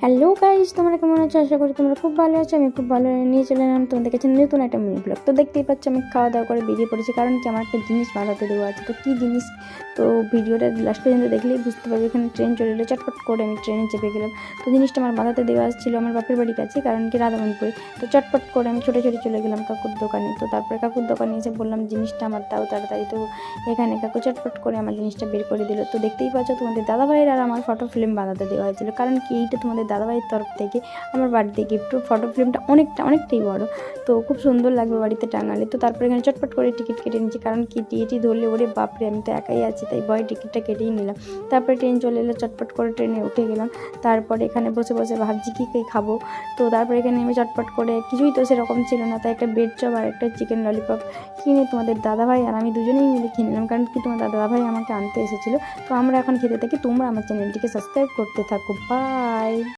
Hello guys, তোমরা কেমন আছো? আশা করি তোমরা খুব ভালো আছো। আমি খুব ভালো নিয়ে চলে এলাম তোমাদের কাছে নতুন একটা মিনি ব্লগ। তো দেখতেই পাচ্ছ আমি খাওয়া দাওয়া করে বেরিয়ে পড়েছি, কারণ কি আমার একটা জিনিস বানাতে দেওয়া আছে। তো কী জিনিস, তো ভিডিওটা লাস্ট পর্যন্ত দেখলেই বুঝতে পারবে। এখানে ট্রেন চলে এলো, চটপট করে আমি ট্রেনে চেপে গেলাম। তো জিনিসটা আমার বানাতে দেওয়া ছিল আমার বাপের বাড়ির কাছে, কারণ কি রাধামণপুরে। তো চটপট করে আমি ছোটো ছোটো চলে গেলাম কাকুর দোকানে। তো তারপরে কাকুর দোকানে এসে বললাম জিনিসটা আমার দাও তাড়াতাড়ি। তো এখানে কাকু চটপট করে আমার জিনিসটা বের করে দিল। তো দেখতেই পাচ্ছ তোমাদের দাদাভাইয়ের আর আমার ফটো ফিল্ম বানাতে দেওয়া হয়েছিল, কারণ কি এইটা তোমাদের দাদাভাইয়ের তরফ থেকে আমার বাড়িতে গিফট। ফটো ফিল্মটা অনেকটাই বড়, তো খুব সুন্দর লাগবে বাড়িতে টাঙালে। তো তারপরে এখানে চটপট করে টিকিট কেটে নিচ্ছি, কারণ কি টিএটি ধরলে ওরে বাপরে, আমি তো একাই আছি, তাই ভয় টিকিটটা কেটেই নিলাম। তারপরে ট্রেন চলে এলো, চটপট করে ট্রেনে উঠে গেলাম। তারপরে এখানে বসে বসে ভাবছি কী খাবো। তো তারপরে এখানে নেমে চটপট করে, কিছুই তো সেরকম ছিল না, তাই একটা ব্রেড চপ আর একটা চিকেন ললিপপ কিনে তোমাদের দাদাভাই আর আমি দুজনেই মিলে কিনে নিলাম, কারণ কি তোমার দাদাভাই আমাকে আনতে এসেছিলো। তো আমরা এখন খেতে থাকি, তোমরা আমার চ্যানেলটিকে সাবস্ক্রাইব করতে থাকো। বাই।